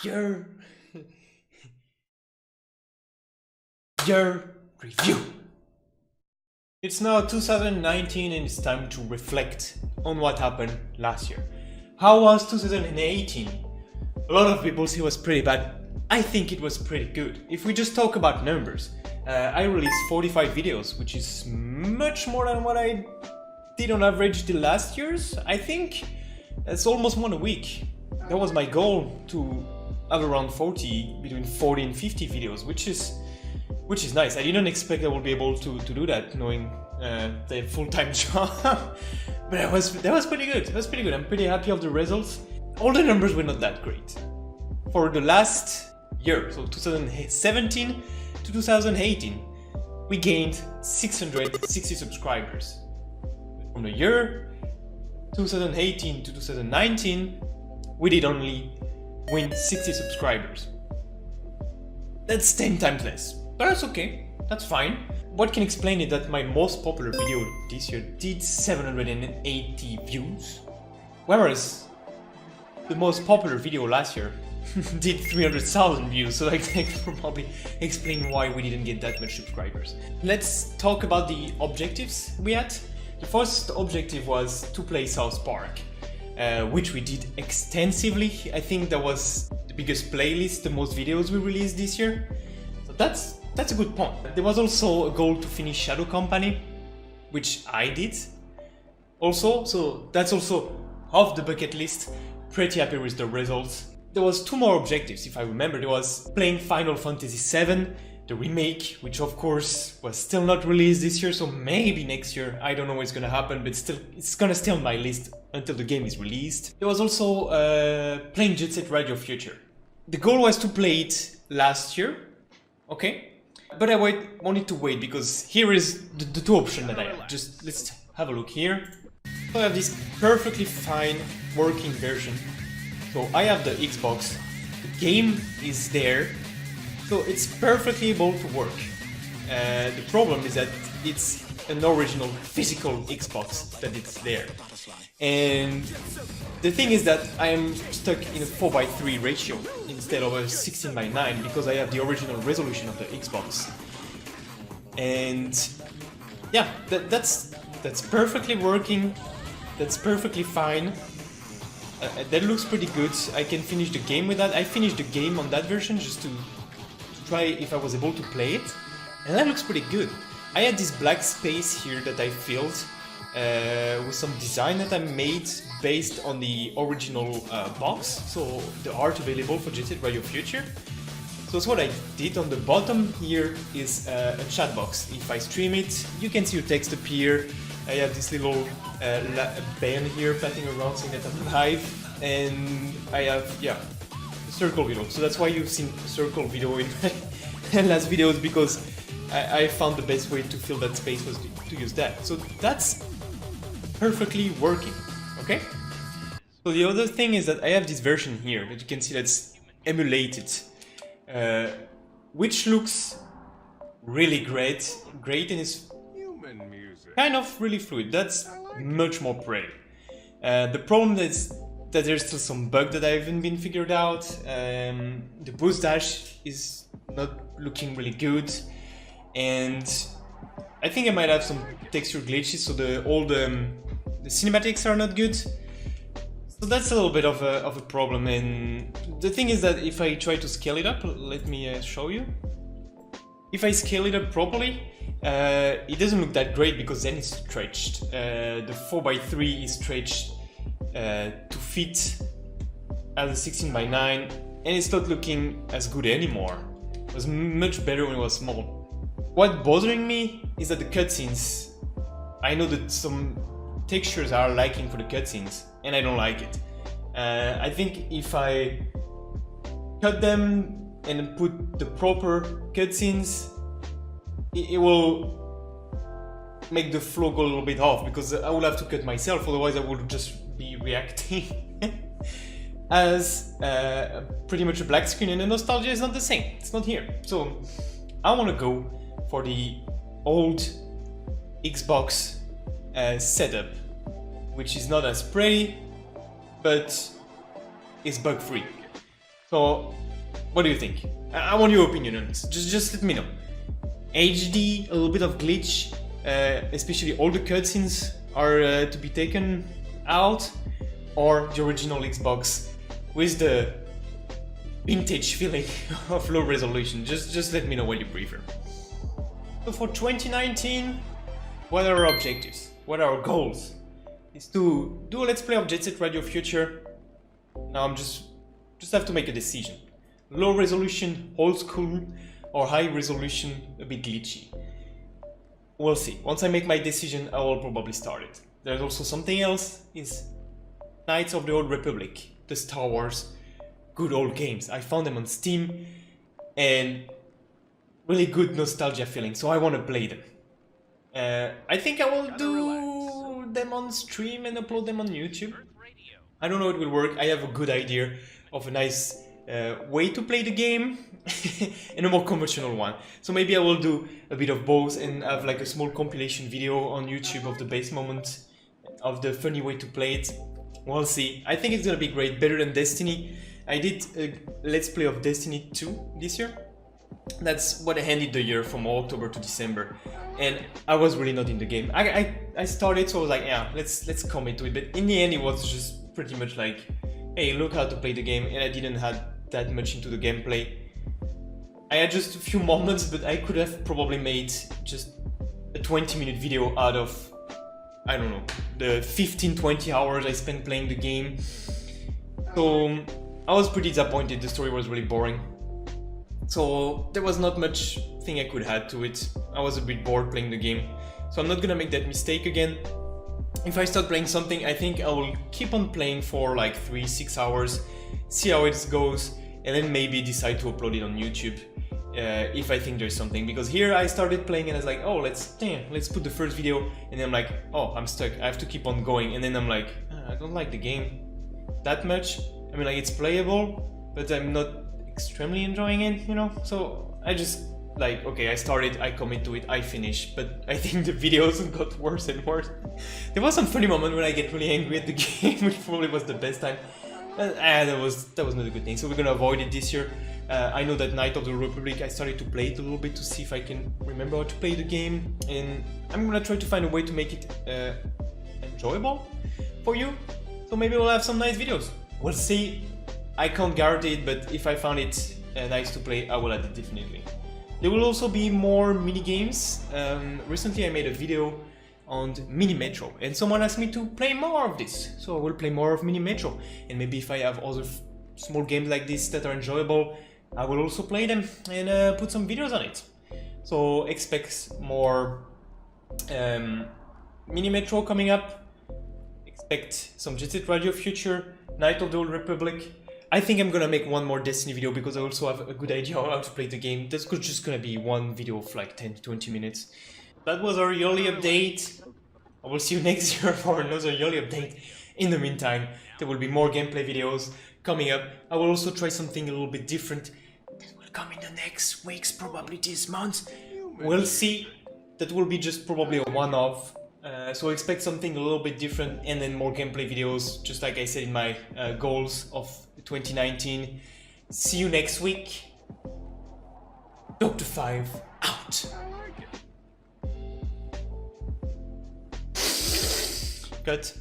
Your review. It's now 2019 and it's time to reflect on what happened last year. How was 2018? A lot of people say it was pretty bad. I think it was pretty good. If we just talk about numbers, I released 45 videos, which is much more than what I did on average the last years. I think that's almost one a week. That was my goal, to have around 40, between 40 and 50 videos, which is nice. I didn't expect I would be able to do that, knowing the full-time job. But that was pretty good. That was pretty good. I'm pretty happy of the results. All the numbers were not that great. For the last year, so 2017 to 2018, we gained 660 subscribers. From the year 2018 to 2019, we did only win 60 subscribers. That's 10 times less, but that's okay, that's fine. What can explain it that my most popular video this year did 780 views, whereas the most popular video last year did 300,000 views, so that can probably explain why we didn't get that much subscribers. Let's talk about the objectives we had. The first objective was to play South Park, which we did extensively. I think that was the biggest playlist, the most videos we released this year. So that's a good point. There was also a goal to finish Shadow Company, which I did also, so that's also off the bucket list. Pretty happy with the results. There was two more objectives, if I remember. There was playing Final Fantasy VII, the remake, which of course was still not released this year, so maybe next year. I don't know what's gonna happen, but still, it's gonna stay on my list until the game is released. There was also playing Jet Set Radio Future. The goal was to play it last year, okay? But I wanted to wait, because here is the two options that I have. Just let's have a look here. So I have this perfectly fine working version. So I have the Xbox, the game is there, so it's perfectly able to work. The problem is that it's an original physical Xbox that it's there. And the thing is that I am stuck in a 4:3 ratio instead of a 16:9 because I have the original resolution of the Xbox. And yeah, that's perfectly working, that's perfectly fine. That looks pretty good. I can finish the game with that. I finished the game on that version just to try if I was able to play it, and that looks pretty good. I had this black space here that I filled with some design that I made based on the original box, so the art available for Jet Set Radio Future. So that's what I did. On the bottom here is a chat box. If I stream it, you can see your text appear. I have this little band here passing around saying that I'm live, and I have, yeah, a circle video. So that's why you've seen a circle video in my last videos, because I found the best way to fill that space was to use that. So that's perfectly working, okay? So the other thing is that I have this version here that you can see that's emulated, which looks really great, and is kind of really fluid. That's much more pretty. The problem is that there's still some bug that I haven't been figured out. The boost dash is not looking really good, and I think I might have some texture glitches, so all the cinematics are not good. So that's a little bit of a problem. And the thing is that if I try to scale it up, let me show you. If I scale it up properly, it doesn't look that great, because then it's stretched. The 4:3 is stretched to fit as a 16:9, and it's not looking as good anymore. It was much better when it was small. What's bothering me is that the cutscenes, I know that some textures are liking for the cutscenes, and I don't like it. I think if I cut them and put the proper cutscenes, it will make the flow go a little bit off, because I will have to cut myself, otherwise I would just be reacting as pretty much a black screen, and the nostalgia is not the same, it's not here. So I want to go for the old Xbox setup, which is not as pretty, but is bug free. So, what do you think? I want your opinion on this. Just let me know. HD, a little bit of glitch, especially all the cutscenes are to be taken out, or the original Xbox with the vintage feeling of low resolution. Just let me know what you prefer. So for 2019, what are our objectives? What are our goals? Is to do a Let's Play of Jet Set Radio Future. Now I'm just have to make a decision. Low resolution, old school, or high resolution, a bit glitchy. We'll see. Once I make my decision, I will probably start it. There's also something else, is Knights of the Old Republic, the Star Wars good old games. I found them on Steam and really good nostalgia feeling, so I want to play them. I think I will do them on stream and upload them on YouTube. I don't know if it will work. I have a good idea of a nice way to play the game and a more conventional one. So maybe I will do a bit of both and have like a small compilation video on YouTube of the best moment, of the funny way to play it. We'll see. I think it's gonna be great, better than Destiny. I did a Let's Play of Destiny 2 this year. That's what I ended the year from October to December, and I was really not in the game. I started, so I was like, yeah, let's commit to it. But in the end, it was just pretty much like, hey, look how to play the game, and I didn't have that much into the gameplay. I had just a few moments, but I could have probably made just a 20-minute video out of, I don't know, the 15-20 hours I spent playing the game. So I was pretty disappointed. The story was really boring. So there was not much thing I could add to it. I was a bit bored playing the game. So I'm not gonna make that mistake again. If I start playing something, I think I will keep on playing for like 3-6 hours, see how it goes, and then maybe decide to upload it on YouTube if I think there's something. Because here I started playing and I was like, oh, let's put the first video, and then I'm like, oh, I'm stuck, I have to keep on going, and then I'm like, I don't like the game that much. I mean, like, it's playable, but I'm not extremely enjoying it, you know? So I just like, okay, I started, I commit to it, I finish, but I think the videos got worse and worse. There was some funny moment when I get really angry at the game, which probably was the best time. That was not a good thing, so we're gonna avoid it this year. I know that Knight of the Republic, I started to play it a little bit to see if I can remember how to play the game, and I'm gonna try to find a way to make it enjoyable for you. So maybe we'll have some nice videos. We'll see. I can't guarantee it, but if I found it nice to play, I will add it definitely. There will also be more mini games. Recently I made a video on Mini Metro, and someone asked me to play more of this, so I will play more of Mini Metro. And maybe if I have other small games like this that are enjoyable, I will also play them and put some videos on it. So expect more Mini Metro coming up. Expect some Jet Set Radio Future, Knight of the Old Republic. I think I'm gonna make one more Destiny video because I also have a good idea on how to play the game. That's just gonna be one video of like 10 to 20 minutes. That was our yearly update. I will see you next year for another yearly update. In the meantime, there will be more gameplay videos coming up. I will also try something a little bit different that will come in the next weeks, probably this month. We'll see. That will be just probably a one-off. So expect something a little bit different, and then more gameplay videos, just like I said in my goals of 2019. See you next week. Dr. 5 out. Cut.